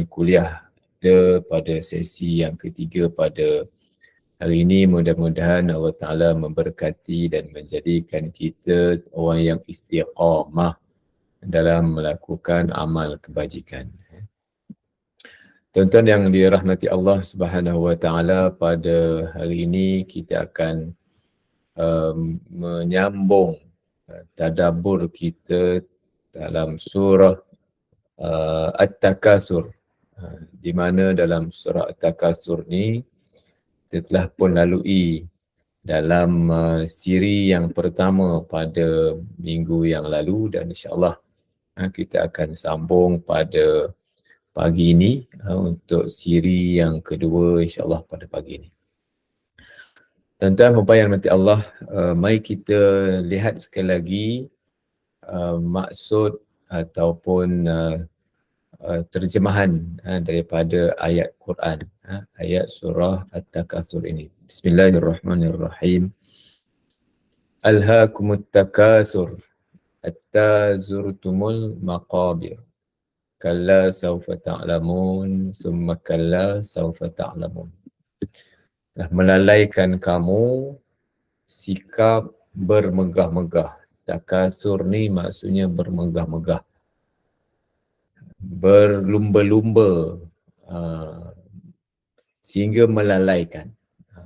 kuliah kita pada sesi yang ketiga pada hari ini. Mudah-mudahan Allah Ta'ala memberkati dan menjadikan kita orang yang istiqamah dalam melakukan amal kebajikan. Tuan-tuan yang dirahmati Allah Subhanahu Wa Ta'ala, pada hari ini kita akan menyambung tadabbur kita dalam surah At-Takatsur, di mana dalam surah At-Takatsur ni kita telah pun lalui dalam siri yang pertama pada minggu yang lalu, dan insyaAllah kita akan sambung pada pagi ini untuk siri yang kedua insyaAllah pada pagi ini. Tuan-tuan dan puan yang dirahmati Allah, mari kita lihat sekali lagi maksud ataupun terjemahan daripada ayat Quran, ayat surah At-Takatsur ini. Bismillahirrahmanirrahim. Alhaakumut takatsur hatta zurtumul maqabir. Kalla sawfa ta'lamun, summa kalla sawfa ta'lamun. Melalaikan kamu sikap bermegah-megah. Takatsur ni maksudnya bermegah-megah, berlumba-lumba, sehingga melalaikan.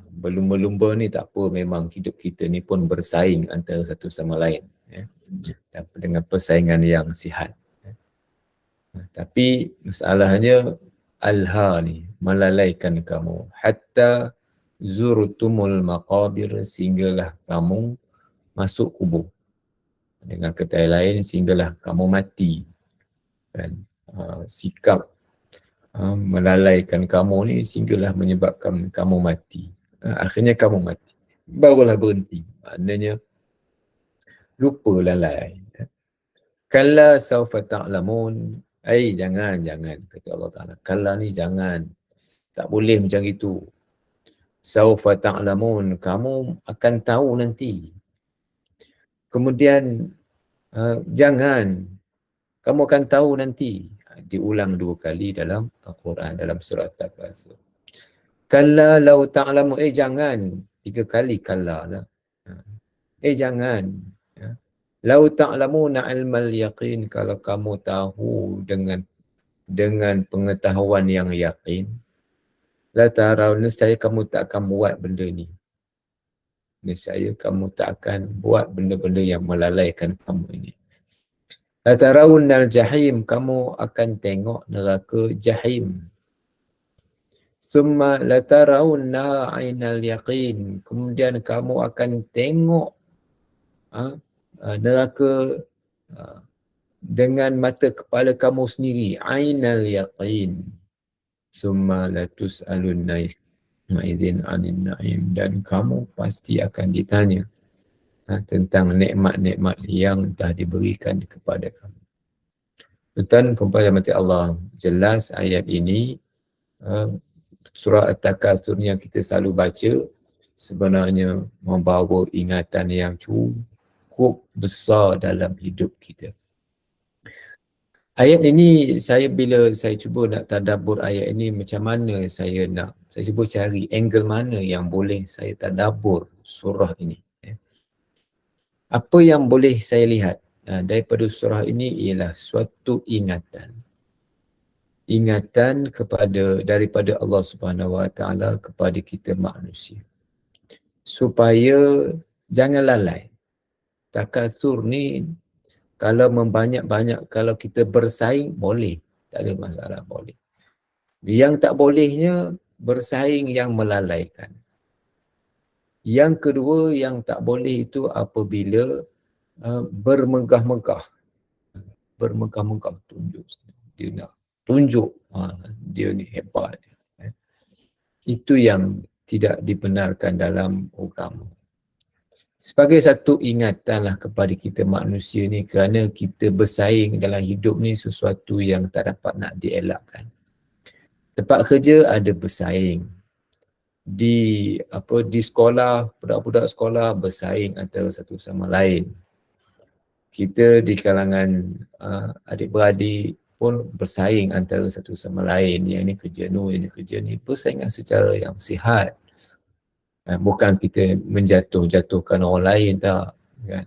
Berlumba-lumba ni tak apa, memang hidup kita ni pun bersaing antara satu sama lain, dan dengan persaingan yang sihat. Tapi masalahnya alha ni, melalaikan kamu, hatta zurtumul maqabir, sehinggalah kamu masuk kubur. Dengan kata lain, sehinggalah kamu mati. Kan? Sikap melalaikan kamu ni sehinggalah menyebabkan kamu mati. Akhirnya kamu mati, barulah berhenti. Maknanya lupa, lalai. Kalla sawfa ta'lamun, jangan, kata Allah Ta'ala. Kalla ni jangan, tak boleh macam itu. Sawfa ta'lamun, kamu akan tahu nanti. Kemudian jangan, kamu akan tahu nanti. Diulang 2 kali dalam Al-Quran, dalam surah Takatsur. Kalla law ta'lamu, jangan. 3 kali kalla lah. Jangan. Law ta'lamuna ilmal yaqin, kalau kamu tahu dengan pengetahuan yang yakin, la tarau, nescaya kamu tak akan buat benda ni. Nescaya kamu tak akan buat benda-benda yang melalaikan kamu ini. La tarawunnal jahim, kamu akan tengok neraka jahim. Summa la tarawunnaha ainal yaqin, kemudian kamu akan tengok neraka dengan mata kepala kamu sendiri, ainal yaqin. Summa la tus'alunna ma'idhin 'anil na'im, dan kamu pasti akan ditanya tentang nikmat-nikmat yang telah diberikan kepada kamu. Tuan-tuan puan yang dirahmati Allah, jelas ayat ini, surah At-Takatsur yang kita selalu baca sebenarnya membawa ingatan yang cukup besar dalam hidup kita. Ayat ini, bila saya cuba nak tadabbur ayat ini, macam mana saya cuba cari angle mana yang boleh saya tadabbur surah ini. Apa yang boleh saya lihat daripada surah ini ialah suatu ingatan daripada Allah Subhanahu Wa Taala kepada kita manusia, supaya jangan lalai. Takatsur ni kalau membanyak-banyak, kalau kita bersaing boleh, tak ada masalah, boleh. Yang tak bolehnya bersaing yang melalaikan. Yang kedua yang tak boleh itu apabila bermegah-megah. Bermegah-megah, tunjuk. Dia nak tunjuk dia ni hebat. Itu yang tidak dibenarkan dalam agama. Sebagai satu ingatanlah kepada kita manusia ni, kerana kita bersaing dalam hidup ni sesuatu yang tak dapat nak dielakkan. Tempat kerja ada bersaing. Di sekolah, budak-budak sekolah bersaing antara satu sama lain. Kita di kalangan adik-beradik pun bersaing antara satu sama lain, yang ni kerja ni, yang ni kerja ni, persaingan secara yang sihat. Bukan kita menjatuh-jatuhkan orang lain, tak kan.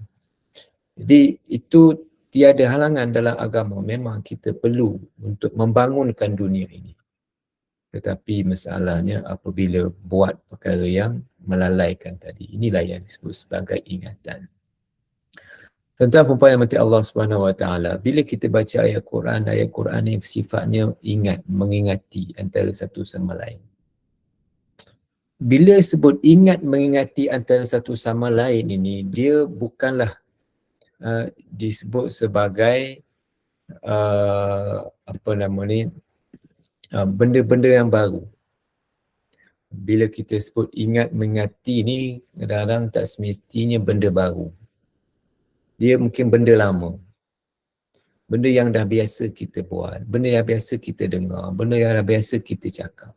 Jadi itu tiada halangan dalam agama, memang kita perlu untuk membangunkan dunia ini. Tetapi masalahnya apabila buat perkara yang melalaikan tadi, inilah yang disebut sebagai ingatan. Tuan-tuan perempuan yang mati Allah Subhanahu Wa Taala, bila kita baca ayat Quran ni sifatnya ingat, mengingati antara satu sama lain. Bila sebut ingat mengingati antara satu sama lain ini, dia bukanlah disebut sebagai benda-benda yang baru. Bila kita sebut ingat mengingati ni, kadang-kadang tak semestinya benda baru. Dia mungkin benda lama. Benda yang dah biasa kita buat, benda yang biasa kita dengar, benda yang dah biasa kita cakap.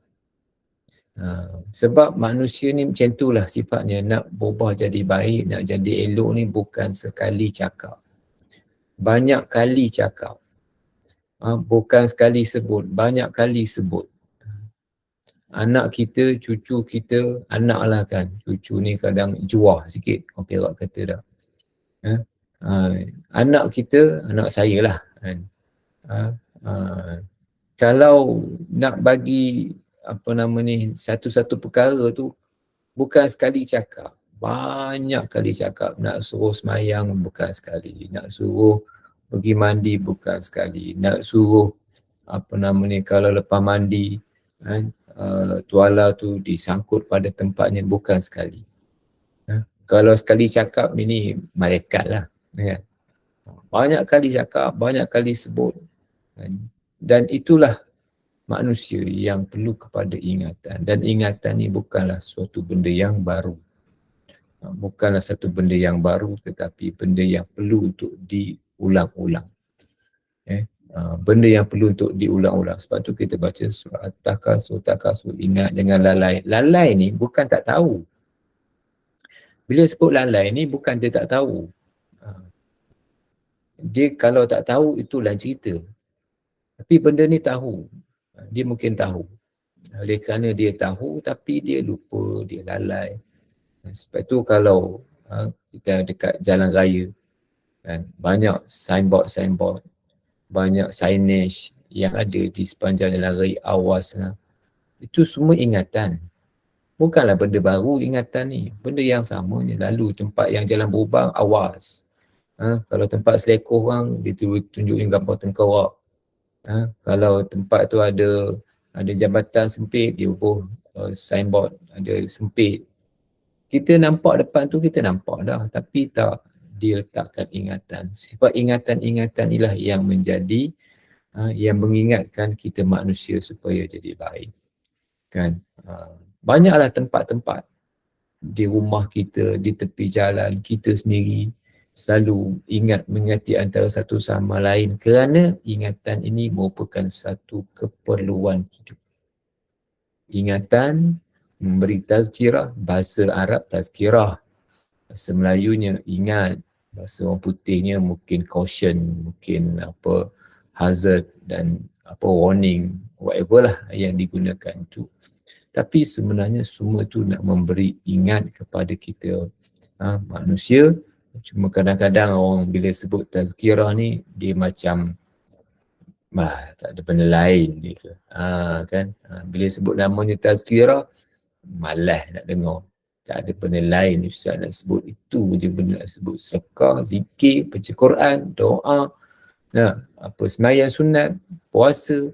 Sebab manusia ni macam itulah sifatnya, nak berubah jadi baik, nak jadi elok ni bukan sekali cakap. Banyak kali cakap. Bukan sekali sebut, banyak kali sebut. Anak kita, cucu kita, anak lah kan, cucu ni kadang juah sikit, orang Perak kata dah. Anak kita, anak saya lah kan. Kalau nak bagi satu-satu perkara tu, bukan sekali cakap, banyak kali cakap. Nak suruh semayang bukan sekali, nak suruh pergi mandi bukan sekali, nak suruh kalau lepas mandi kan, tuala tu disangkut pada tempatnya bukan sekali. Kalau sekali cakap ini malaikat lah kan. Banyak kali cakap, banyak kali sebut kan. Dan itulah manusia yang perlu kepada ingatan, dan ingatan ni bukanlah suatu benda yang baru. Bukanlah satu benda yang baru, tetapi benda yang perlu untuk diulang-ulang. Benda yang perlu untuk diulang-ulang. Sebab tu kita baca surah At-Takasur, ingat jangan lalai. Lalai ni bukan tak tahu. Bila sebut lalai ni bukan dia tak tahu. Dia kalau tak tahu itulah cerita. Tapi benda ni tahu. Dia mungkin tahu. Oleh kerana dia tahu tapi dia lupa, dia lalai. Sebab tu kalau kita dekat jalan raya kan, banyak signboard, banyak signage yang ada di sepanjang jalan raya, awas lah. Itu semua ingatan. Bukanlah benda baru ingatan ni. Benda yang sama ni. Lalu tempat yang jalan berubang, awas. Kalau tempat selekor orang, dia tunjukin gambar tengkorak. Kalau tempat tu ada jambatan sempit, dia ubah signboard ada sempit. Kita nampak depan tu, kita nampak dah, tapi tak diletakkan ingatan. Sebab ingatan-ingatan inilah yang menjadi yang mengingatkan kita manusia supaya jadi baik. Kan? Banyaklah tempat-tempat di rumah kita, di tepi jalan kita sendiri, selalu ingat mengingati antara satu sama lain, kerana ingatan ini merupakan satu keperluan hidup. Ingatan memberi tazkirah, bahasa Arab tazkirah, bahasa Melayunya ingat, bahasa orang putihnya mungkin caution, mungkin hazard dan warning, whatever lah yang digunakan tu. Tapi sebenarnya semua tu nak memberi ingat kepada kita manusia. Cuma kadang-kadang orang bila sebut tazkirah ni, dia macam tak ada benda lain dia ke. Kan? Bila sebut namanya tazkirah, malas nak dengar. Tak ada benda lain Ustaz nak sebut, itu je benda nak sebut. Sedekah, zikir, baca Quran, doa, sembahyang sunat, puasa.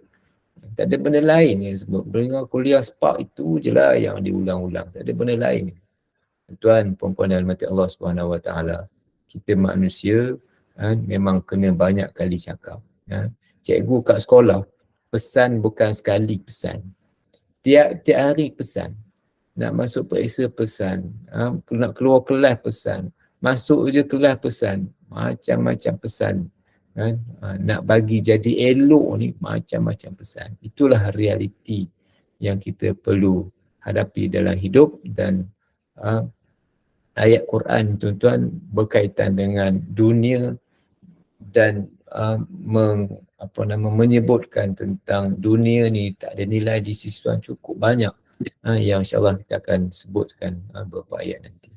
Tak ada benda lain yang sebut. Dengar kuliah spark, itu je lah yang diulang-ulang. Tak ada benda lain. Tuan, perempuan dan mati Allah Subhanahu Wa Taala, kita manusia memang kena banyak kali cakap. Cikgu kat sekolah pesan bukan sekali pesan. Tiap hari pesan. Nak masuk periksa pesan. Nak keluar kelas pesan. Masuk je kelas pesan. Macam-macam pesan. Nak bagi jadi elok ni macam-macam pesan. Itulah realiti yang kita perlu hadapi dalam hidup. Dan ayat Quran tuan-tuan berkaitan dengan dunia dan menyebutkan tentang dunia ni tak ada nilai di sisi Tuhan cukup banyak, yang insyaAllah kita akan sebutkan beberapa ayat nanti.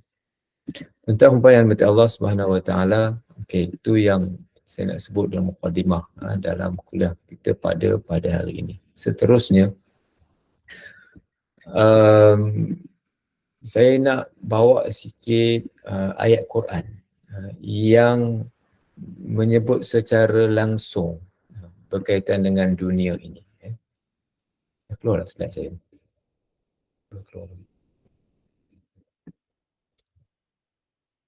Tentang umpayaan berkata Allah Subhanahu Wa Taala, okey, itu yang saya nak sebut dalam mukadimah dalam kuliah kita pada hari ini. Seterusnya, saya nak bawa sikit ayat Quran yang menyebut secara langsung berkaitan dengan dunia ini. Keluarlah slide saya. Keluar.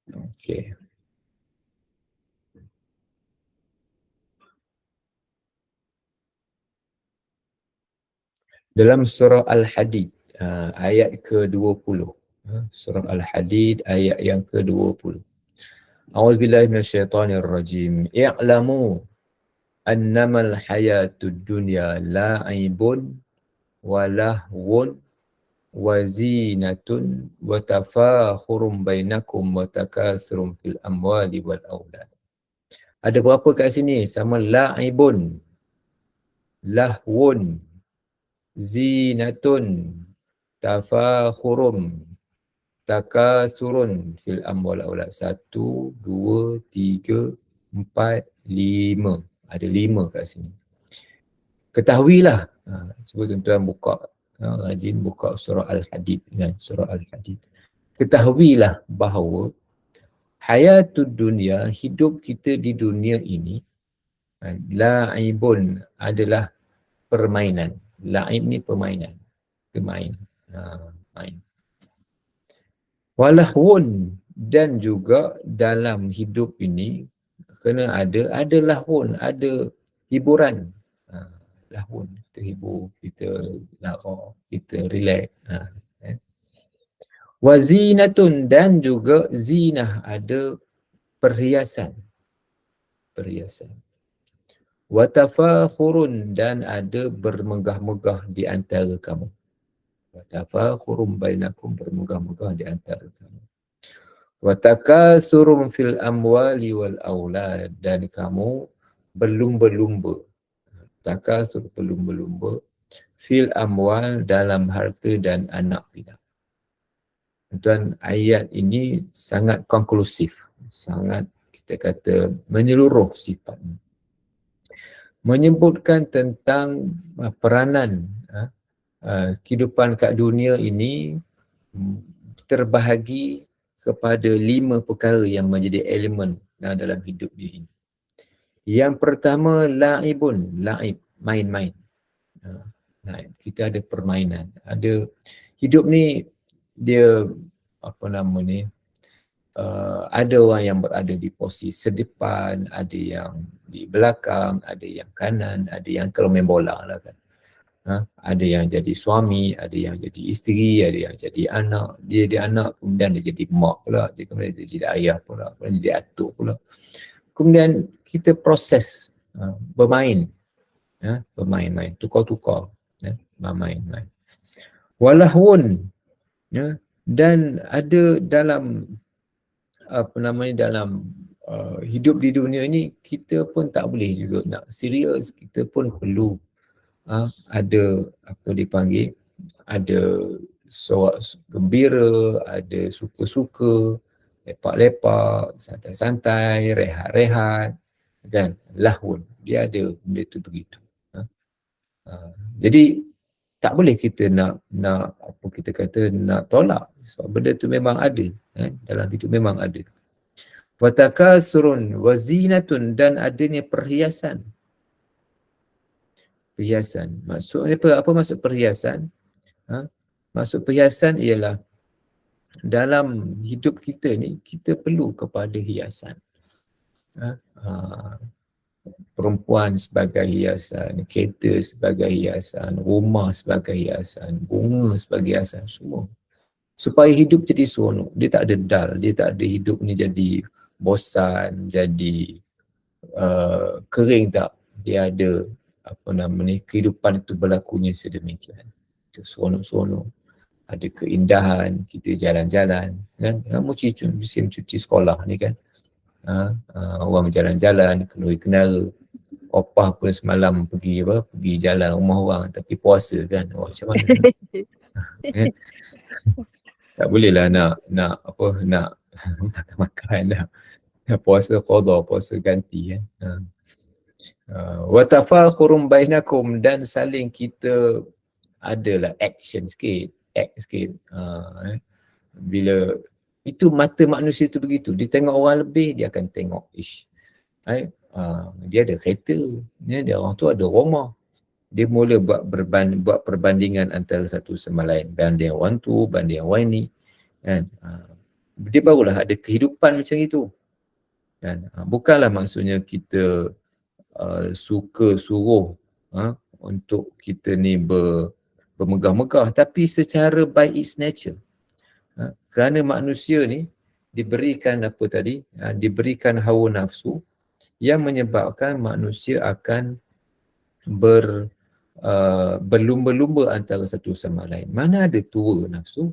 Okey. Dalam surah Al-Hadid, ayat ke-20. Surah Al-Hadid, ayat yang ke-20. A'udzubillahi minasyaitonirrajim. I'lamu annamal hayatud dunya la'ibun wa lahwun wa zinatun wa tafakhurum bainakum wa takatsurum fil amwali wal aulad. Ada berapa kat sini? Sama la'ibun, lahwun, zinatun, tafakhurum, takatsurun fil amwal aulad. 1, 2, 3, 4, 5. Ada 5 kat sini. Ketahuilah, cuba tuan-tuan buka, rajin buka surah Al-Hadid kan, surah Al-Hadid. Ketahuilah bahawa hayatud dunia, hidup kita di dunia ini, la'ibun adalah permainan. La'ib ni permainan. Main. Walahwun, dan juga dalam hidup ini kena ada lahwun, ada hiburan. Lahwun, kita hibur, kita lara, kita relax. Wazinatun, dan juga zinah, ada perhiasan. Watafakhurun, dan ada bermegah-megah di antara kamu. Watafakhurum bainakum, bermegah-megah di antara kamu. Watakatsurum fil amwali wal aulad, dan kamu berlumba-lumba. Takatsur, berlumba-lumba, fil amwal, dalam harta dan anak pinak. Tuan, ayat ini sangat konklusif, sangat kita kata menyeluruh sifatnya. Menyebutkan tentang peranan kehidupan kat dunia ini terbahagi kepada 5 perkara yang menjadi elemen dalam hidup dia ini. Yang pertama, la'ibun, la'ib, main-main. Kita ada permainan. Ada hidup ni dia ada orang yang berada di posisi sedepan, ada yang di belakang, ada yang kanan, ada yang kalau main bola lah kan. Ada yang jadi suami, ada yang jadi isteri, ada yang jadi anak. Dia anak, kemudian dia jadi mak pula, kemudian dia jadi ayah pula, kemudian jadi atuk pula. Kemudian kita proses bermain, bermain-main, tukar-tukar, bermain-main. Walahun, dan ada dalam dalam hidup di dunia ini, kita pun tak boleh juga nak serius, kita pun perlu ada ada sorak gembira, ada suka-suka, lepak-lepak, santai-santai, rehat-rehat, kan? Lahun, dia ada benda tu begitu. Jadi tak boleh kita nak nak tolak, sebab benda tu memang ada, dalam hidup memang ada. Watakatsurun wazinatun, dan adanya perhiasan. Maksudnya apa maksud perhiasan? Maksud perhiasan ialah dalam hidup kita ni, kita perlu kepada hiasan. Perempuan sebagai hiasan, kereta sebagai hiasan, rumah sebagai hiasan, bunga sebagai hiasan, semua. Supaya hidup jadi seronok. Dia tak ada dull, dia tak ada hidup ni jadi bosan, jadi kering, tak. Dia ada kehidupan itu berlakunya sedemikian. Seronok-seronok. Ada keindahan, kita jalan-jalan, kan? Musim cuti sekolah ni kan. Orang jalan-jalan, kenduri kenara. opah pun semalam pergi jalan rumah orang tapi puasa kan. Macam mana? Kan? Tak boleh lah nak makan dah. Puasa qada, puasa ganti kan. Wa tafakhurum bainakum, dan saling kita adalah action sikit, act sikit. Bila itu mata manusia tu begitu, dia tengok orang lebih, dia akan tengok dia ada kereta, dia orang tu ada rumah. Dia mula buat perbandingan antara satu sama lain, banding orang tu, banding orang ni kan. Dia barulah ada kehidupan macam itu kan. Bukanlah maksudnya kita suka suruh untuk kita ni bermegah-megah, tapi secara by its nature. Kerana manusia ni diberikan diberikan hawa nafsu yang menyebabkan manusia akan berlumba-lumba antara satu sama lain. Mana ada tua nafsu?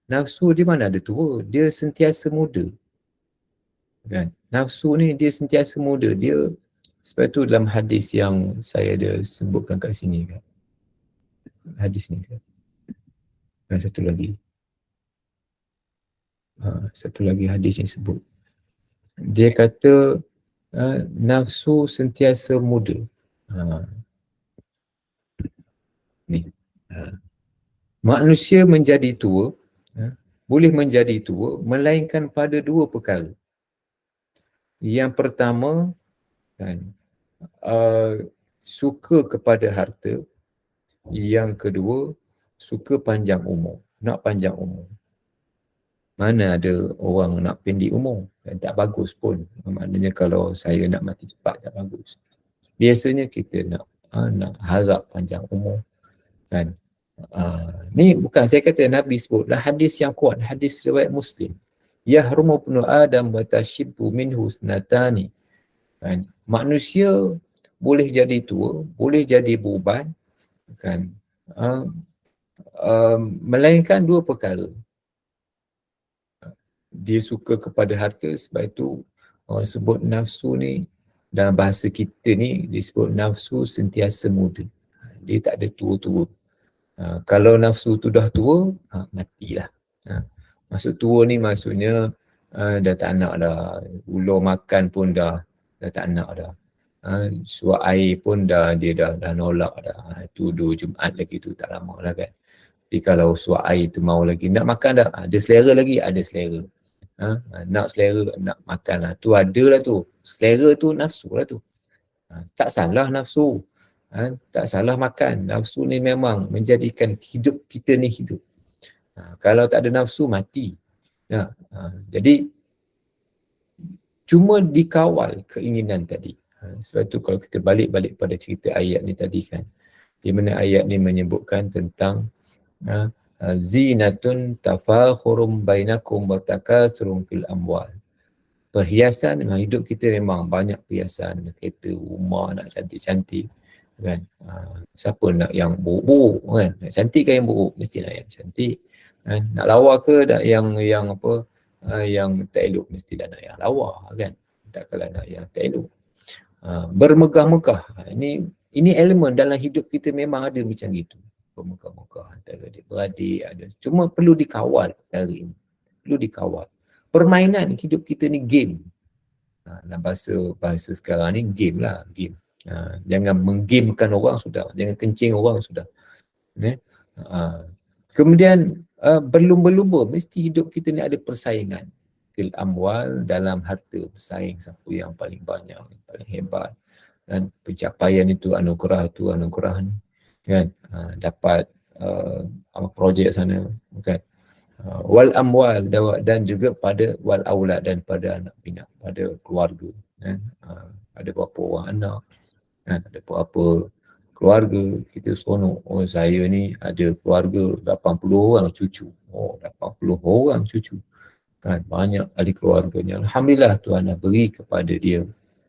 Nafsu di mana ada tua? Dia sentiasa muda. Kan? Nafsu ni dia sentiasa muda. Dia sebab tu dalam hadis yang saya ada sebutkan kat sini kan. Hadis ni kan. Dan satu lagi. Satu lagi hadis yang sebut. Dia kata nafsu sentiasa muda. Ni. Manusia menjadi tua, boleh menjadi tua melainkan pada dua perkara. Yang pertama kan, suka kepada harta. Yang kedua, suka panjang umur, nak panjang umur. Mana ada orang nak pendek umur, kan tak bagus pun. Maknanya kalau saya nak mati cepat tak bagus. Biasanya kita nak harap panjang umur kan. Ni bukan saya kata, Nabi sebutlah hadis yang kuat, hadis riwayat Muslim. Yahrumu ibnu Adam wa tashibbu minhu snatani. Kan? Manusia boleh jadi tua, boleh jadi beruban kan. Melainkan dua perkara. Dia suka kepada harta, sebab itu orang sebut nafsu ni, dalam bahasa kita ni disebut nafsu sentiasa muda. Dia tak ada tua-tua. Kalau nafsu tu dah tua, matilah. Maksud tua ni maksudnya dah tak nak dah. Ulur makan pun dah tak nak dah. Suap air pun dia dah nolak dah. Itu 2 Jumaat lagi tu, tak lama lah kan. Tapi kalau suap air tu mau lagi nak makan dah, ada selera lagi, ada selera. Nak selera, nak makan lah. Tu ada lah tu. Selera tu nafsu lah tu. Tak salah nafsu. Tak salah makan. Nafsu ni memang menjadikan hidup kita ni hidup. Kalau tak ada nafsu, mati. Jadi, cuma dikawal keinginan tadi. Sebab tu kalau kita balik pada cerita ayat ni tadi kan. Di mana ayat ni menyebutkan tentang zinatun tafakhurum bainakum wa takatsurum fil amwal. Perhiasan, hidup kita memang banyak perhiasan, kereta, rumah nak cantik-cantik kan. Siapa nak yang buruk-buruk kan? Nak cantik kan yang buruk, mesti nak yang cantik kan. Nak lawa ke nak yang yang tak elok, mesti nak yang lawa kan. Tak kalah nak yang tak elok. Bermegah-megah, ini elemen dalam hidup kita, memang ada macam gitu. Bermegah-megah antara adik-beradik ada. Cuma perlu dikawal perkara ini. Perlu dikawal. Permainan hidup kita ni game. Dalam bahasa sekarang ni game lah, game. Jangan menggamekan orang sudah. Jangan kencing orang sudah. Kemudian berlumba-lumba, mesti hidup kita ni ada persaingan. Fil amwal, dalam harta, bersaing siapa yang paling banyak, yang paling hebat. Dan pencapaian itu anugerah ni kan. Dapat projek sana kan. Wal amwal, dan juga pada wal aulad, dan pada anak pinak, pada keluarga kan. Ada berapa orang anak kan, ada berapa keluarga, kita seronok, saya ni ada keluarga 80 orang cucu. 80 orang cucu kan, banyak ahli keluarganya. Alhamdulillah, Tuhan dah beri kepada dia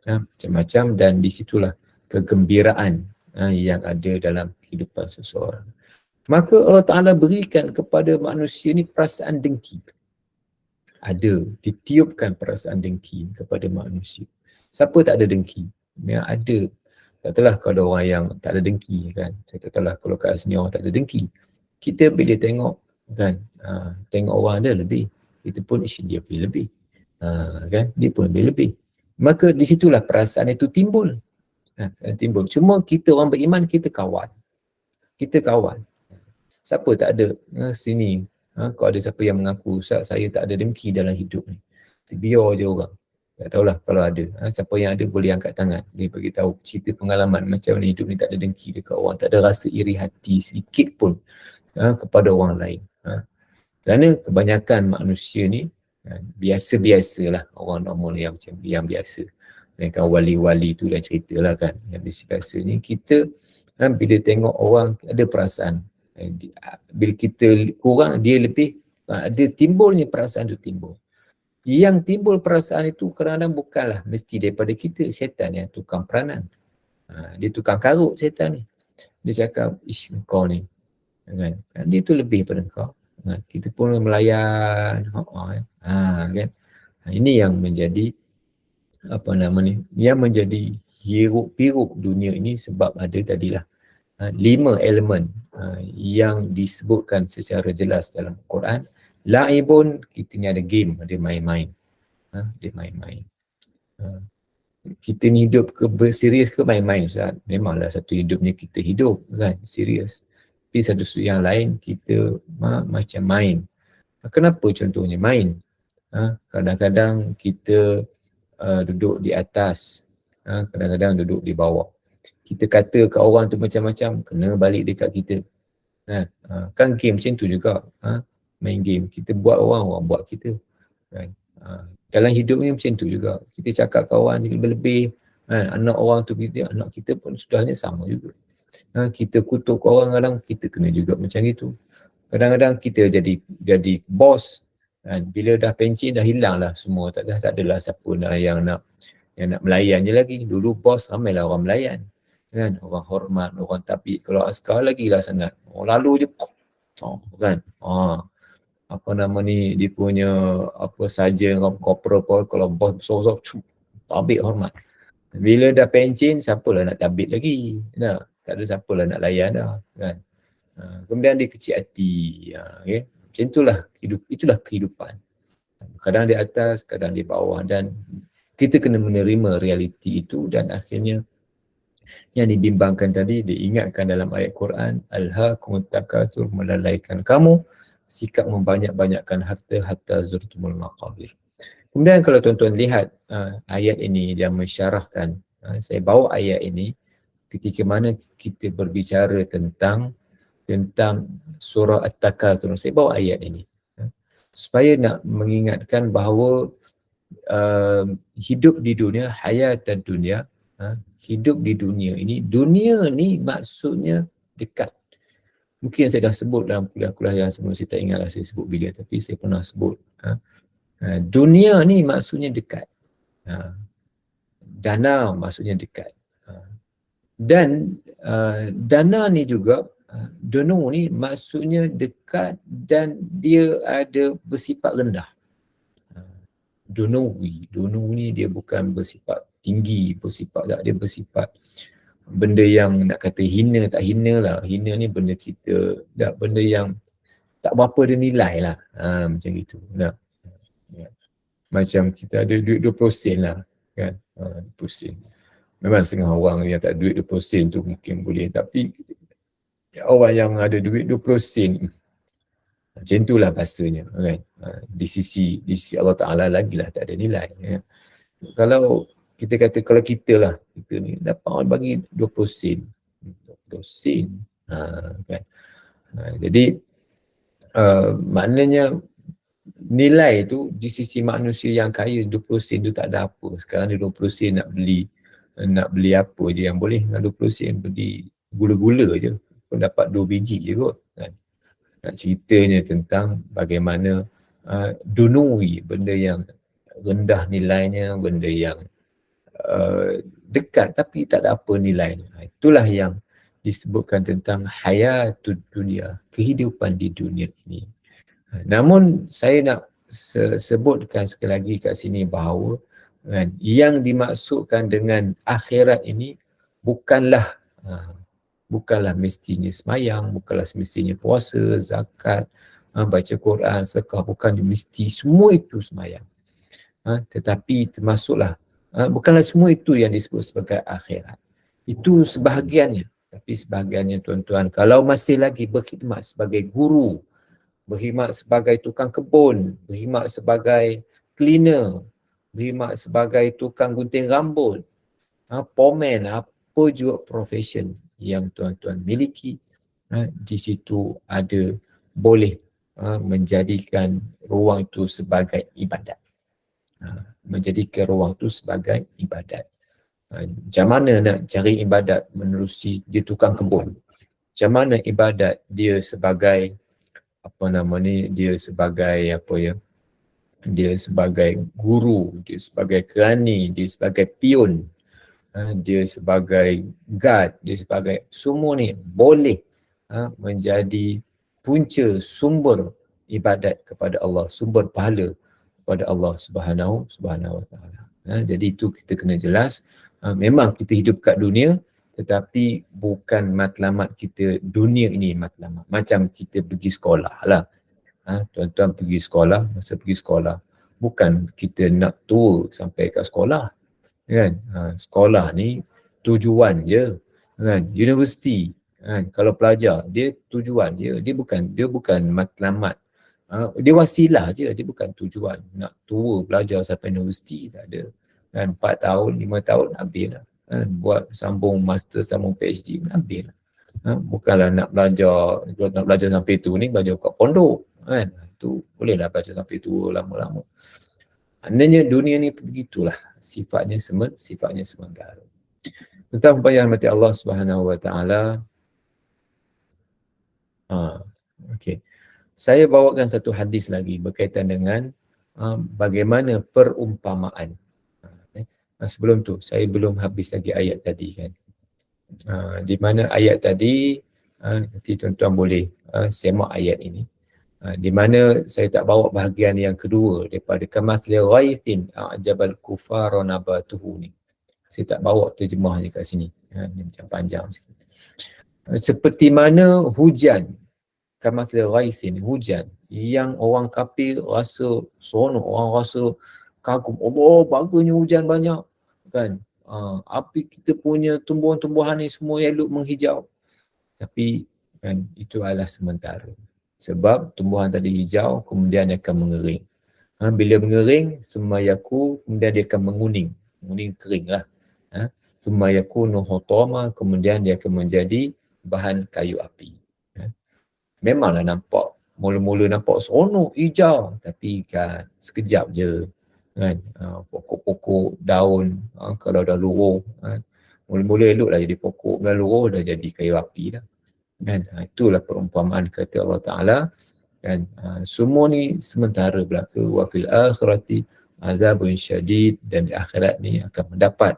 macam-macam, dan di situlah kegembiraan yang ada dalam kehidupan seseorang. Maka Allah Ta'ala berikan kepada manusia ni perasaan dengki. Ada, ditiupkan perasaan dengki kepada manusia. Siapa tak ada dengki? Memang ada. Tak tahulah kalau ada orang yang tak ada dengki kan. Saya tak tahulah kalau kat sini orang tak ada dengki. Kita bila tengok kan, tengok orang ada lebih, kita pun dia boleh lebih. Kan, dia pun boleh lebih. Maka di situlah perasaan itu timbul. Timbul. Cuma kita orang beriman, kita kawan. Kita kawan. Siapa tak ada sini. Kalau ada siapa yang mengaku, Ustaz, saya tak ada dengki dalam hidup ni. Biar je orang. Tak tahulah kalau ada. Siapa yang ada boleh angkat tangan. Dia bagi tahu cerita pengalaman macam mana hidup ni tak ada dengki dekat orang. Tak ada rasa iri hati sedikit pun kepada orang lain. Kerana kebanyakan manusia ni biasa-biasalah, orang normal yang macam yang biasa. Dan kan wali-wali tu dah ceritalah kan. Yang biasa-biasa ni kita bila tengok orang ada perasaan. Bila kita kurang, dia lebih, ada timbulnya perasaan tu timbul. Yang timbul perasaan itu kadang-kadang bukanlah mesti daripada kita. Syaitan yang tukang peranan. Dia tukang karut syaitan ni. Dia cakap, ish kau ni. Kan? Dia tu lebih pada kau. Kita pun melayan. Kan? Ini yang menjadi apa nama ni? Yang menjadi hiruk-piruk dunia ini sebab ada tadilah 5 elemen yang disebutkan secara jelas dalam Quran. La'ibun, kita ni ada game, ada main-main. Dia main-main. Kita ni hidup ke berserius ke main-main, Ustaz? Memanglah satu hidupnya kita hidup kan, serius. Tapi satu yang lain kita macam main. Kenapa contohnya main? Kadang-kadang kita duduk di atas, kadang-kadang duduk di bawah. Kita kata ke orang tu macam-macam, kena balik dekat kita. Kan game macam tu juga. Main game, kita buat orang, orang buat kita. Kan? Dalam hidup ni macam tu juga. Kita cakap kawan lebih-lebih, anak orang tu kita, anak kita pun sudahnya sama juga. Kita kutuk orang kadang, kita kena juga macam itu. Kadang-kadang kita jadi bos. Bila dah pencen dah hilang lah semua. Tak adalah siapa yang nak melayan je lagi. Dulu bos ramailah orang melayan. Kan? Orang hormat, orang tabi. Kalau askar lagi lah sangat. Orang lalu je. Kan? Apa nama ni, dia punya apa saja corporal pun, kalau bos besar-besar tabik hormat. Bila dah pencen, siapalah nak tabik lagi, tak ada siapalah nak layan dah kan. Kemudian dia kecil hati, okay? Macam itulah kehidupan. Kadang di atas, kadang di bawah, dan kita kena menerima realiti itu. Dan akhirnya yang dibimbangkan tadi, diingatkan dalam ayat Quran, alhaakumut takatsur, melalaikan kamu sikap membanyak-banyakkan harta hatta zurtumul maqabir. Kemudian kalau tuan-tuan lihat ayat ini, dia mensyarahkan, saya bawa ayat ini ketika mana kita berbicara tentang surah At-Takatsur. Saya bawa ayat ini supaya nak mengingatkan bahawa hidup di dunia, hayatan dunia, hidup di dunia ni maksudnya dekat. Mungkin saya dah sebut dalam kuliah-kuliah yang sebelum, saya tak ingatlah saya sebut bila, tapi saya pernah sebut. Dunia ni maksudnya dekat. Dana maksudnya dekat. Dan dana ni juga, dunu ni maksudnya dekat dan dia ada bersifat rendah. Dunu ni dia bukan bersifat tinggi, dia bersifat benda yang nak kata hina, tak hina lah. Hina ni benda kita, benda yang tak berapa ada nilai lah. Macam itu. Macam kita ada duit 20 sen lah. Kan? 20 sen. Memang setengah orang yang tak ada duit 20 sen tu mungkin boleh. Tapi orang yang ada duit 20 sen, macam itulah bahasanya. Kan? Di sisi Allah Ta'ala lagilah tak ada nilai. Ya. Kalau kita kata, kalau kita lah, kita ni dapat orang bagi 20 sen. 20 sen. Kan? Jadi, maknanya nilai tu di sisi manusia yang kaya 20 sen tu tak ada apa. Sekarang ni 20 sen nak beli apa je yang boleh dengan 20 sen, beli gula-gula je pun dapat 2 biji je kot. Kan? Nak ceritanya tentang bagaimana dunui, benda yang rendah nilainya, benda yang dekat tapi tak ada apa nilainya. Itulah yang disebutkan tentang hayatud dunia, kehidupan di dunia ini. Namun saya nak sebutkan sekali lagi kat sini bahawa Kan? Yang dimaksudkan dengan akhirat ini bukanlah bukanlah mestinya semayang, bukanlah semestinya puasa, zakat, baca Quran, sedekah, bukan mesti semua itu semayang. Tetapi termasuklah, bukanlah semua itu yang disebut sebagai akhirat. Itu sebahagiannya. Tapi sebahagiannya tuan-tuan, kalau masih lagi berkhidmat sebagai guru, berkhidmat sebagai tukang kebun, berkhidmat sebagai cleaner, berkhidmat sebagai tukang gunting rambut, pomen, apa juga profession yang tuan-tuan miliki, di situ ada boleh menjadikan ruang itu sebagai ibadat. Menjadikan ruang itu sebagai ibadat. Macam mana nak cari ibadat menerusi dia tukang kebun? Macam mana ibadat dia sebagai apa nama ni, dia sebagai apa ya, dia sebagai guru, dia sebagai kerani, dia sebagai pion, dia sebagai guard, dia sebagai, semua ni boleh menjadi punca sumber ibadat kepada Allah, sumber pahala kepada Allah Subhanahu wa taala. Jadi itu kita kena jelas, memang kita hidup kat dunia tetapi bukan matlamat kita dunia ini matlamat. Macam kita pergi sekolah lah. Tuan-tuan pergi sekolah, masa pergi sekolah bukan kita nak tua sampai kat sekolah, kan? Sekolah ni tujuan je, kan? Universiti, kan? Kalau pelajar dia tujuan dia bukan matlamat. Dia wasilah je, dia bukan tujuan. Nak tua belajar sampai universiti tak ada, kan? 4 tahun 5 tahun habis lah, kan? Buat sambung master, sambung PhD habis lah. Bukanlah nak belajar sampai tu ni belajar kat pondok, kan? Itu bolehlah belajar sampai tua lama-lama. Maknanya dunia ni begitulah, sifatnya sementara. Tentang bayang mati Allah Subhanahu wa taala. Okey. Saya bawakan satu hadis lagi berkaitan dengan bagaimana perumpamaan. Sebelum tu saya belum habis lagi ayat tadi, kan. Di mana ayat tadi, nanti tuan-tuan boleh semak ayat ini. Di mana saya tak bawa bahagian yang kedua daripada kamathli ghaithin a'jabal kufara nabatuhu ni. Saya tak bawa terjemahnya kat sini. Ini macam panjang sikit. Seperti mana hujan, kamathli ghaithin, hujan yang orang kafir rasa seronok, orang rasa kagum. Allah, bagusnya hujan banyak, kan. Api kita punya tumbuhan-tumbuhan ni semua elok menghijau. Tapi kan itu adalah sementara. Sebab tumbuhan tadi hijau, kemudian dia akan mengering. Bila mengering, summa yaku, kemudian dia akan menguning. Menguning kering lah. Summa yakunu hutama, kemudian dia akan menjadi bahan kayu api. Memanglah nampak, mula-mula nampak seronok, hijau. Tapi kan sekejap je. Kan? Pokok-pokok daun, kalau dah luruh, mula-mula elok lah jadi pokok, dah luruh dah jadi kayu api dah. Kan? Itulah perumpamaan kata Allah Ta'ala, kan. Semua ni sementara belaka. Wa fil akhirati azabun syadid, dan di akhirat ni akan mendapat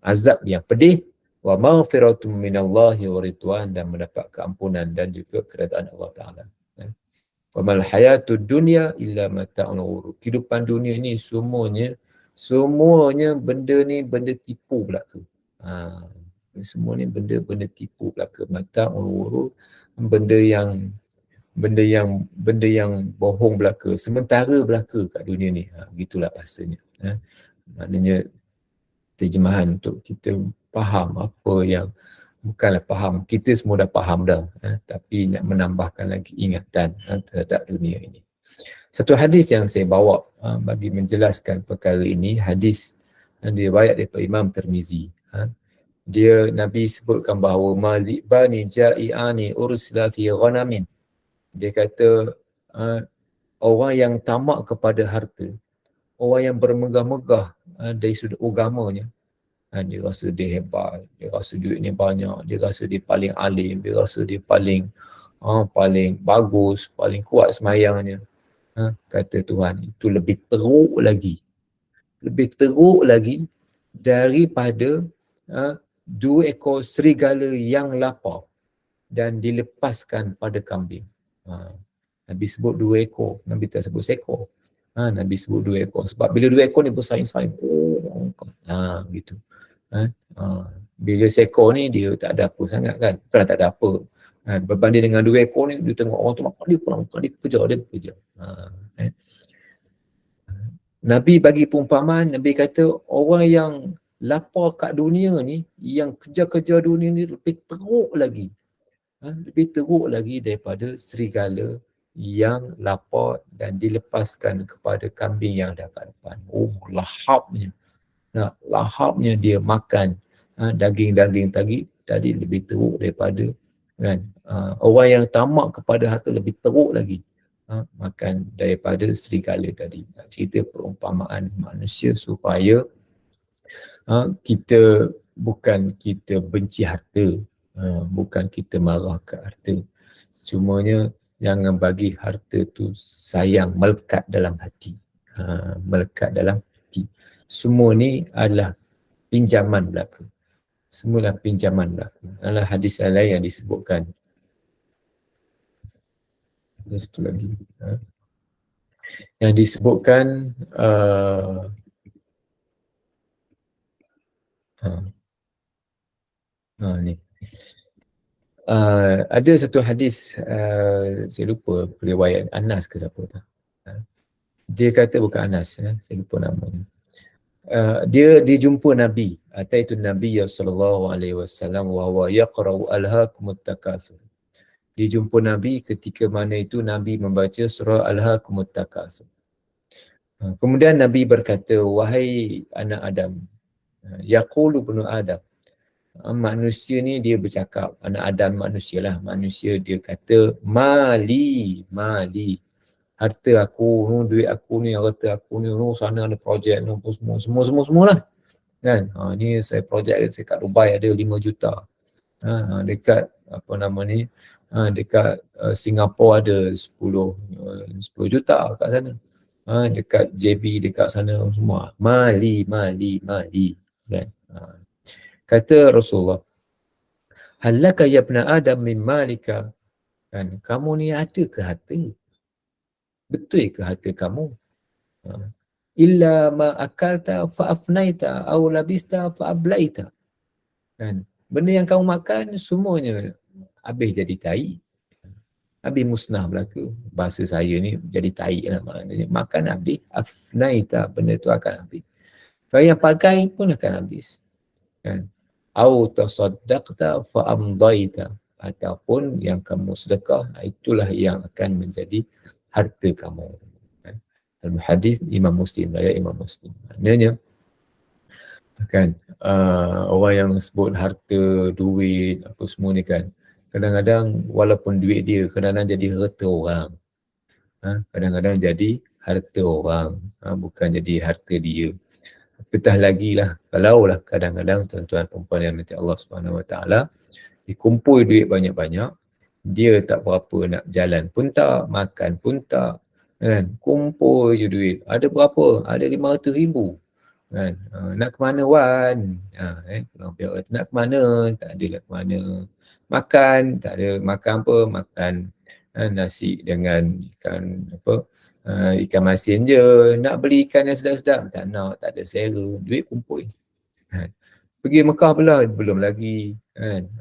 azab yang pedih. Wa maghfiratum minallahi wa ridwan, dan mendapat keampunan dan juga keredaan Allah Ta'ala. Wa mal hayatud dunya illa mata'ul ghurur. Kehidupan dunia ni semuanya benda ni benda tipu belaka. Semua ni benda tipu belaka, mata'ul ghurur, benda yang bohong belaka, sementara belaka kat dunia ni. Gitulah bahasanya. Maknanya terjemahan untuk kita faham apa yang, bukanlah faham, kita semua dah faham dah, tapi nak menambahkan lagi ingatan terhadap dunia ini. Satu hadis yang saya bawa bagi menjelaskan perkara ini, hadis diriwayat daripada Imam Tirmizi. Dia, Nabi sebutkan bahawa malibani ja'iani ursila fi ghanamin. Dia kata orang yang tamak kepada harta, orang yang bermegah-megah dari sudut agamanya, dia rasa dia hebat, dia rasa duitnya banyak, dia rasa dia paling alim, dia rasa dia paling bagus, paling kuat semayangnya. Kata Tuhan, itu lebih teruk lagi daripada 2 ekor serigala yang lapar dan dilepaskan pada kambing. Nabi sebut 2 ekor, Nabi tak sebut seekor. Nabi sebut 2 ekor. Sebab bila 2 ekor ni bersaing-saing, gitu. Bila seekor ni dia tak ada apa sangat kan. Bukanlah tak ada apa. Berbanding dengan 2 ekor ni, dia tengok orang tu makan, dia pun makan, dia bekerja. Nabi bagi perumpamaan, Nabi kata orang yang lapar kat dunia ni, yang kejar-kejar dunia ni lebih teruk lagi. Lebih teruk lagi daripada serigala yang lapar dan dilepaskan kepada kambing yang ada kat depan. Lahapnya. Lahapnya dia makan daging-daging tadi lebih teruk daripada kan. Orang yang tamak kepada harta lebih teruk lagi makan daripada serigala tadi. Cerita perumpamaan manusia supaya kita bukan kita benci harta, bukan kita marah ke harta. Cumanya jangan bagi harta tu sayang melekat dalam hati. Melekat dalam hati. Semua ni adalah pinjaman belaka. Semula pinjaman belaka. Adalah hadis lain yang disebutkan. Satu lagi. Yang disebutkan ni. Ada satu hadis, saya lupa riwayat Anas ke siapa tu. Dia kata bukan Anas, saya lupa namanya. Dia jumpa Nabi, ataitu Nabi sallallahu alaihi wasallam wa huwa yaqra'u alhaakumut takatsur. Dia jumpa Nabi ketika mana itu Nabi membaca surah Alhaakumut Takatsur. Kemudian Nabi berkata, wahai anak Adam, yaqulu ibnu Adam. Manusia ni dia bercakap, anak Adam manusia lah, manusia dia kata, mali, harta aku, duit aku ni, harta aku ni, sana ada projek, semua lah. Kan? Ni saya projek saya kat Dubai ada 5 juta. Dekat apa nama ni, dekat Singapura ada 10 juta kat sana. Dekat JB dekat sana semua. Mali. Kan? Kata Rasulullah, halaka ya ibna Adam min malika. Kan? Kamu ni ada ke harta? Betul ke harta kamu? Illa ma akalta fa afnaita aw labista fa ablaita. Kan? Benda yang kamu makan semuanya habis jadi tai, habis musnah belaka. Bahasa saya ni jadi tai lah maknanya. Makan habis, afnaita, benda tu akan habis. Kalau yang pakai pun akan habis. Kan? Au tasaddaqta fa amdaita, ataupun yang kamu sedekah, itulah yang akan menjadi harta kamu. Dalam hadis Imam Muslim, riwayat Imam Muslim. Maknanya kan, orang yang sebut harta, duit, apa semua ni kan, kadang-kadang walaupun duit dia, kadang-kadang jadi harta orang. Kadang-kadang jadi harta orang, bukan jadi harta dia. Apatah lagi lah, kalau lah kadang-kadang tuan-tuan perempuan yang minta Allah SWT, dikumpul duit banyak-banyak, dia tak berapa nak jalan pun tak, makan pun tak, kan? Kumpul je duit. Ada berapa? Ada 500,000. Kan? Nak ke mana Wan? Nak ke mana? Tak adalah ke mana. Makan, tak ada. Makan apa? Makan nasi dengan ikan apa? Ikan masin je. Nak beli ikan yang sedap-sedap? Tak nak, tak ada selera. Duit kumpul. Kan? Pergi Mekah pula? Belum lagi. Kan?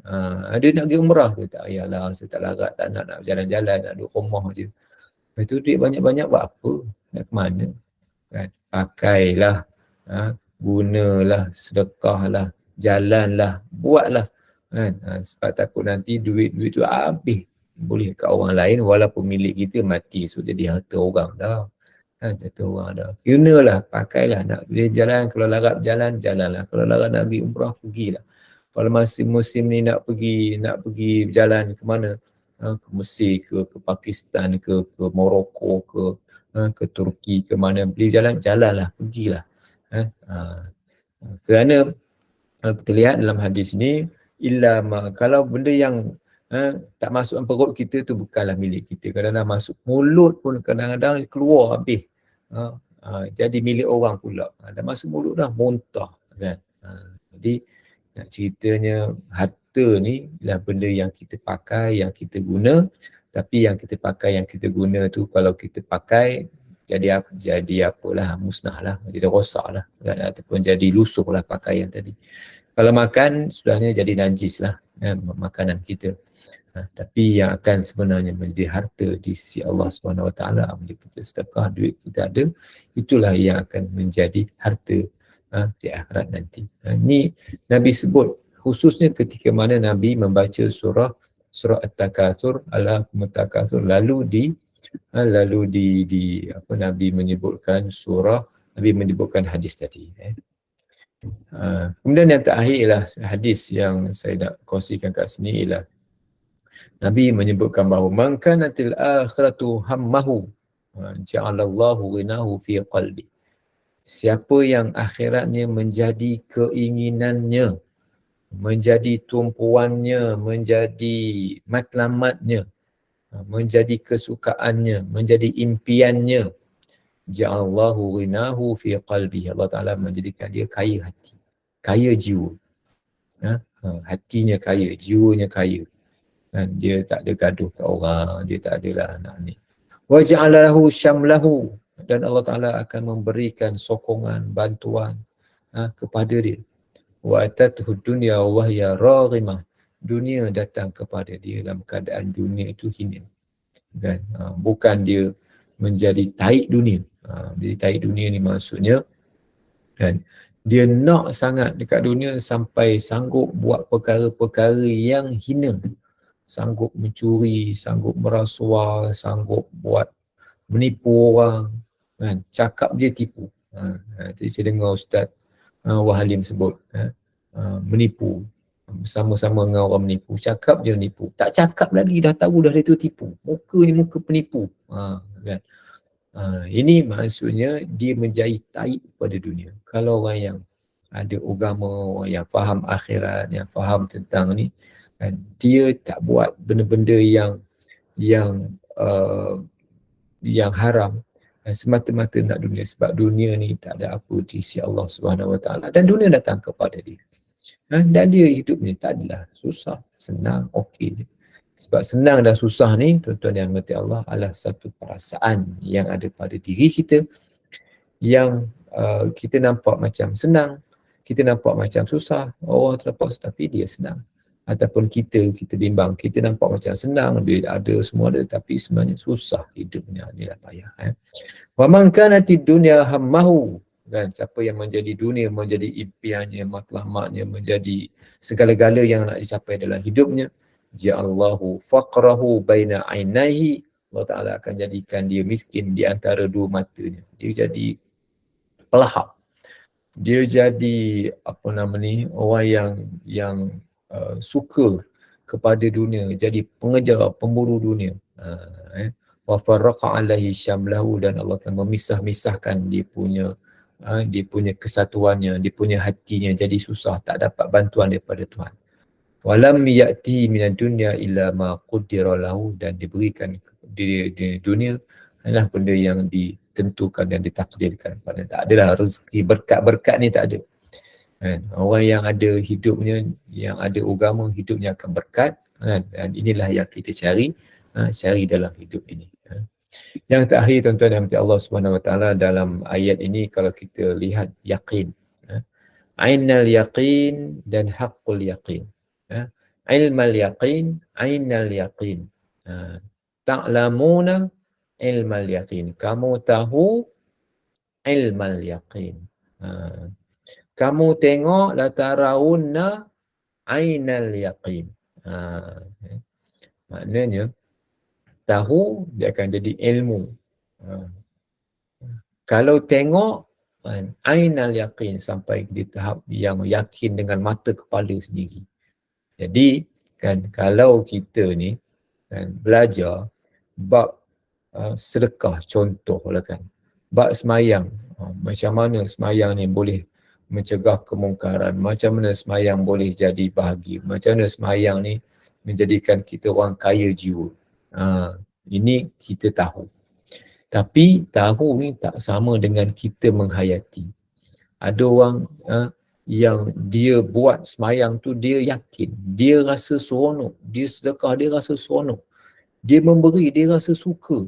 Ada nak pergi umrah ke? Tak payahlah, saya tak larat, tak nak jalan-jalan, nak duduk rumah je. Lepas tu duit banyak-banyak buat apa? Nak ke mana? Kan? Pakailah, gunalah, sedekahlah, jalanlah, buatlah. Kan? Sebab takut nanti duit tu habis. Boleh kat orang lain, walaupun milik kita mati, so jadi harta orang dah. Harta orang dah. Gunalah, pakailah. Nak boleh jalan, kalau larat jalan, jalanlah. Kalau larat nak pergi umrah, pergilah. Kalau masih musim ni nak pergi berjalan ke mana? Ke Mesir ke Pakistan ke Morocco ke Turki ke mana, boleh jalanlah, pergilah. Kerana kita lihat dalam hadis ni, kalau benda yang tak masuk dalam perut kita tu bukanlah milik kita. Kadang-kadang masuk mulut pun kadang-kadang keluar habis. Jadi milik orang pula. Dah masuk mulut dah muntah kan. Jadi nak ceritanya, harta ni ialah benda yang kita pakai, yang kita guna. Tapi yang kita pakai, yang kita guna tu, kalau kita pakai jadi apalah, musnah lah, jadi rosak lah kan, ataupun jadi lusuh lah pakaian tadi. Kalau makan sudahnya jadi najis lah makanan kita. Tapi yang akan sebenarnya menjadi harta di sisi Allah SWT, bila kita sedekah, duit kita ada, itulah yang akan menjadi harta di akhirat nanti. Ini Nabi sebut khususnya ketika mana Nabi membaca surah At-Takatsur, Alhaakumut Takatsur, lalu Nabi menyebutkan Nabi menyebutkan hadis tadi. Kemudian yang terakhir ialah hadis yang saya nak kongsikan kat sini ialah Nabi menyebutkan bahawa man kanatil akhiratu hammahu ja'alallahu ghinahu fi qalbi. Siapa yang akhiratnya menjadi keinginannya, menjadi tumpuannya, menjadi matlamatnya, menjadi kesukaannya, menjadi impiannya, ja'alallahu ghinahu fi qalbi. Allah Ta'ala menjadikan dia kaya hati, kaya jiwa. Hatinya kaya, jiwanya kaya. Dia tak ada gaduh kat orang, dia tak adalah anak ni. Wa ja'alahu syamlahu, dan Allah Ta'ala akan memberikan sokongan, bantuan kepada dia. Wa atatuhu dunya wa hiya raghimah, dunia datang kepada dia dalam keadaan dunia itu hina. Kan? Bukan dia menjadi taik dunia. Jadi taik dunia ni maksudnya kan, dia nak sangat dekat dunia sampai sanggup buat perkara-perkara yang hina. Sanggup mencuri, sanggup merasuah, sanggup buat menipu orang, kan? Cakap dia tipu. Tadi saya dengar Ustaz Wahalim sebut menipu, bersama-sama dengan orang menipu, cakap dia menipu, tak cakap lagi dah tahu dah dia tu tipu, muka ni muka penipu. Kan? Ini maksudnya dia menjadi taik kepada dunia. Kalau orang yang ada agama, orang yang faham akhirat, yang faham tentang ni, kan, dia tak buat benda-benda yang haram semata-mata nak dunia, sebab dunia ni tak ada apa di sisi Allah SWT, dan dunia datang kepada dia. Dan dia hidup ni tak adalah susah, senang, okey je. Sebab senang dan susah ni, tuan-tuan yang mengerti Allah, adalah satu perasaan yang ada pada diri kita yang kita nampak macam senang, kita nampak macam susah, orang terlepas tapi dia senang. Ataupun kita bimbang, kita nampak macam senang, dia ada, semua ada, tapi sebenarnya susah hidupnya, inilah payah. Wa man kanatid dunya hammahu, kan, siapa yang menjadi dunia menjadi impiannya, matlamatnya, menjadi segala-gala yang nak dicapai dalam hidupnya, ja'allahu faqrahu baina ainaihi, Allah Ta'ala akan jadikan dia miskin di antara dua matanya. Dia jadi pelahap, dia jadi orang yang suka kepada dunia, jadi pengejar, pemburu dunia. Wa farraqa alaihi syamlahu, dan Allah telah memisah-misahkan dia punya kesatuannya, dia punya hatinya jadi susah, tak dapat bantuan daripada Tuhan. Walam ya'ti minad dunya illa ma qaddara lahu, dan diberikan di dunia adalah benda yang ditentukan dan ditakdirkan pada. Tak adalah rezeki, berkat-berkat ni tak ada. Orang yang ada hidupnya, yang ada agama, hidupnya akan berkat, dan inilah yang kita cari dalam hidup ini. Yang terakhir, tuan-tuan dan puan Allah SWT, dalam ayat ini kalau kita lihat yaqin, ainal yaqin dan haqqul yaqin. Ilmal yaqin, ainal yaqin. Ta'lamuna ilmal yaqin, kamu tahu ilmal yaqin. Kamu tengok latarawunna ainal yaqin. Maknanya tahu dia akan jadi ilmu. Kalau tengok ainal yaqin, sampai di tahap yang yakin dengan mata kepala sendiri. Jadi kan, kalau kita ni kan belajar bab sedekah contohlah kan, bab semayang, macam mana semayang ni boleh mencegah kemungkaran, macam mana semayang boleh jadi bahagia, macam mana semayang ni menjadikan kita orang kaya jiwa. Ini kita tahu. Tapi tahu ni tak sama dengan kita menghayati. Ada orang yang dia buat semayang tu, dia yakin, dia rasa seronok, dia sedekah, dia rasa seronok, dia memberi, dia rasa suka.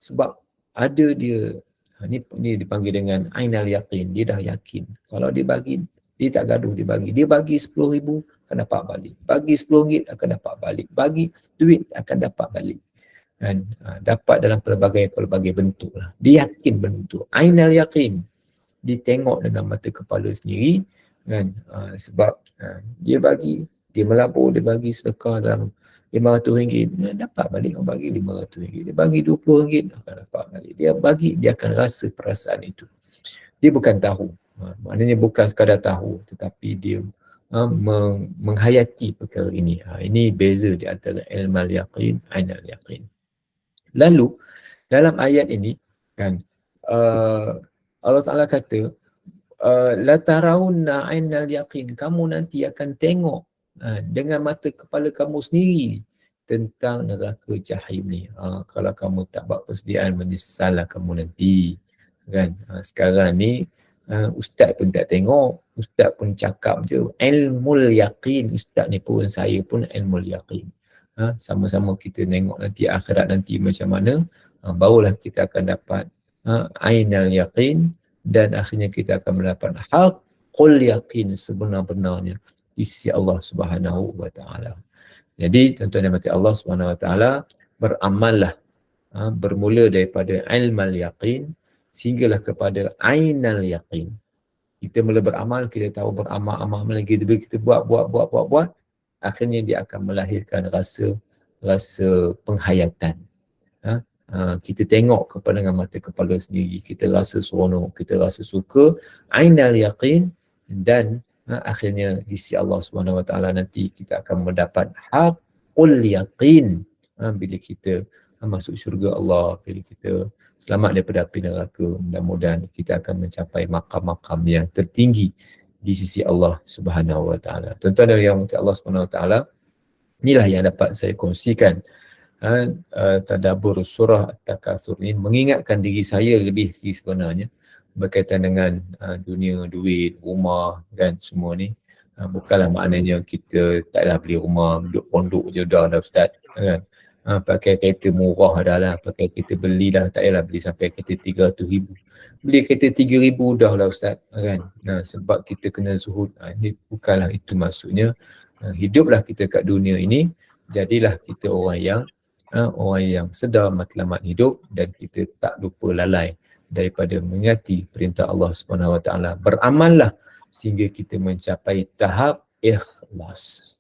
Sebab ada dia. Ni dipanggil dengan ainal yaqin. Dia dah yakin. Kalau dia bagi, dia tak gaduh, dia bagi. Dia bagi 10,000 akan dapat balik. Bagi RM10 akan dapat balik. Bagi duit akan dapat balik. Kan? Dapat dalam pelbagai bentuk lah. Dia yakin bentuk. Ainal yaqin. Dia tengok dengan mata kepala sendiri. Kan? Sebab dia bagi, dia melabur, dia bagi sedekah dalam RM500, dapat balik. Orang bagi RM500, dia bagi RM20 akan dapat balik. Dia bagi, dia akan rasa perasaan itu. Dia bukan tahu, maknanya bukan sekadar tahu, tetapi dia menghayati perkara ini. Ini beza di antara ilmal yaqin, ainal yaqin. Lalu dalam ayat ini kan, Allah Ta'ala kata, la tarawunna ainal yaqin, kamu nanti akan tengok dengan mata kepala kamu sendiri tentang neraka jahim ni. Kalau kamu tak buat persediaan, menyesallah kamu nanti. Kan? Sekarang ni ustaz pun tak tengok, ustaz pun cakap je. Ilmul yaqin, ustaz ni pun, saya pun ilmul yaqin. Sama-sama kita tengok nanti akhirat nanti macam mana, barulah kita akan dapat ainal yaqin, dan akhirnya kita akan mendapat haqqul yaqin, sebenar-benarnya di sisi Allah Subhanahu wa taala. Jadi tuan-tuan dan Allah Subhanahu wa taala, beramallah bermula daripada ilmal yaqin sehinggalah kepada ainal yaqin. Kita mula beramal, kita tahu beramal lagi, kita buat, akhirnya dia akan melahirkan rasa penghayatan. Kita tengok kepada dengan mata kepala sendiri, kita rasa seronok, kita rasa suka, ainal yaqin, dan akhirnya di sisi Allah Subhanahu wa taala nanti kita akan mendapat haqqul yaqin bila kita masuk syurga Allah, bila kita selamat daripada api neraka. Mudah-mudahan kita akan mencapai makam-makam yang tertinggi di sisi Allah Subhanahu wa taala. Tuan-tuan dan yang Allah Subhanahu wa taala, inilah yang dapat saya kongsikan. Tadabbur surah At-Takatsur ini mengingatkan diri saya lebih sebenarnya berkaitan dengan dunia, duit, rumah kan, semua ni. Bukanlah maknanya kita taklah beli rumah, duduk pondok je dah ustaz kan. Pakai kereta murah dah lah, pakai kereta belilah, tak payahlah beli sampai kereta 300,000. Beli kereta 3,000 dah lah ustaz kan. Sebab kita kena zuhud. Ini bukanlah itu maksudnya. Hiduplah kita kat dunia ini, jadilah kita orang yang sedar matlamat hidup, dan kita tak lupa lalai daripada mengingati perintah Allah Subhanahu wa taala. Beramallah sehingga kita mencapai tahap ikhlas.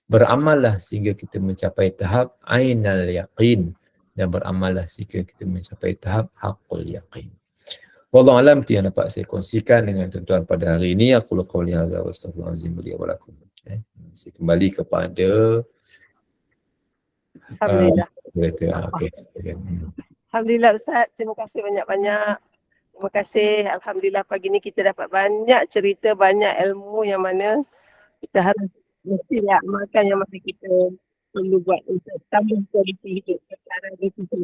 Beramallah sehingga kita mencapai tahap ainal yaqin, dan beramallah sehingga kita mencapai tahap haqqul yaqin. Wallahu alam, itu yang dapat saya kongsikan dengan tuan-tuan pada hari ini. Aku qauli hadza wa astaghfirullahalazim li wa lakum. Saya kembali kepada Alhamdulillah. Okay. Alhamdulillah Ustaz, terima kasih banyak-banyak. Terima kasih. Alhamdulillah pagi ni kita dapat banyak cerita, banyak ilmu yang mana kita harus mestilah amalkan, yang mana kita perlu buat untuk tambah kualiti hidup secara disiplin.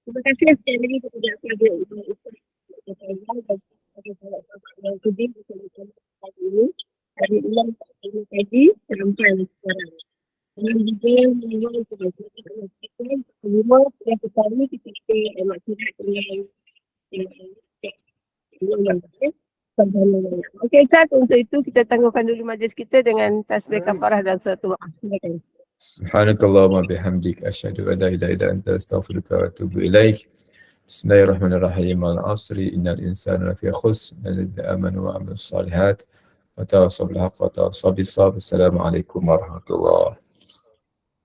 Terima kasih sekali lagi kepada Ustaz yang kedua bersama-sama pagi ini. Dari ulang pagi sampai sekarang. Dan juga memang kebajikan kita semua yang pertama kita maksudnya yang okey Ustaz, untuk itu kita tangguhkan dulu majlis kita dengan tasbih kafarah dan satu silakan. Subhanakallahumma bihamdik asyhadu an la ilaha illa anta astaghfiruka wa atubu ilaik. Bismillahirrahmanirrahim. Al-'asri innal insana lafi khusr illa alladhina amanu wa 'amilus shalihat wa tawassaw bil haqqi wa tawassaw bis sabr. Assalamualaikum warahmatullahi.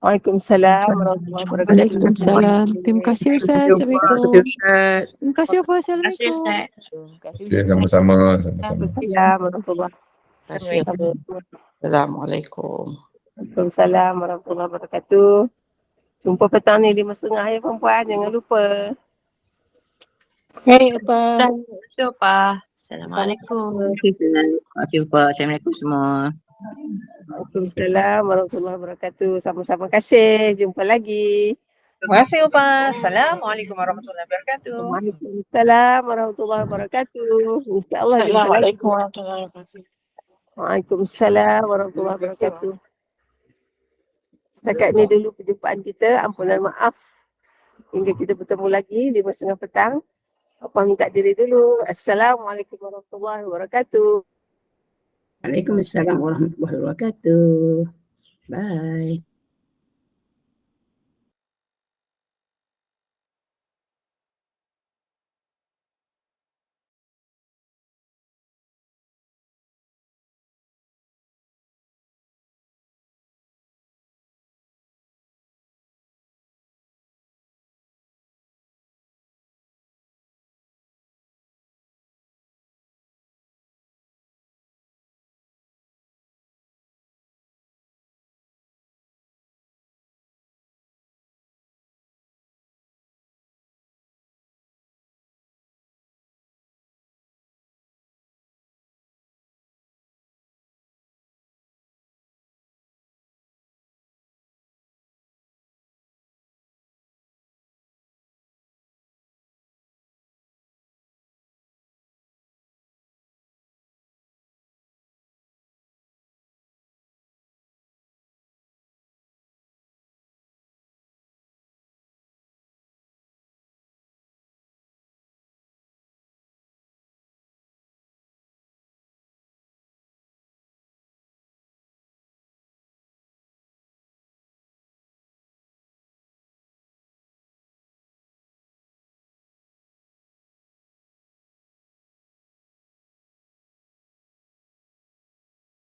Waalaikumsalam warahmatullahi wabarakatuh. Waalaikumsalam. Terima kasih Ustaz. Assalamualaikum. Terima kasih Ustaz. Assalamualaikum. Terima kasih Okay, Ustaz. sama-sama. Waalaikumsalam warahmatullahi wabarakatuh. Assalamualaikum. Waalaikumsalam warahmatullahi wabarakatuh. Jumpa petang ni 5.30 ya perempuan, jangan lupa. Hai apa? Terima kasih Opa. Assalamualaikum. Terima kasih Opa. Assalamualaikum semua. Waalaikumsalam warahmatullahi wabarakatuh. Sama-sama kasih. Jumpa lagi. Terima kasih Upa. Assalamualaikum warahmatullahi wabarakatuh. Waalaikumsalam warahmatullahi wabarakatuh. InsyaAllah jumpa lagi. Assalamualaikum warahmatullahi wabarakatuh. Waalaikumsalam warahmatullahi wabarakatuh. Setakat ni dulu perjumpaan kita. Ampunan maaf Hingga kita bertemu lagi 5:30 petang. Apa minta diri dulu. Assalamualaikum warahmatullahi wabarakatuh. Waalaikumsalam warahmatullahi wabarakatuh. Bye.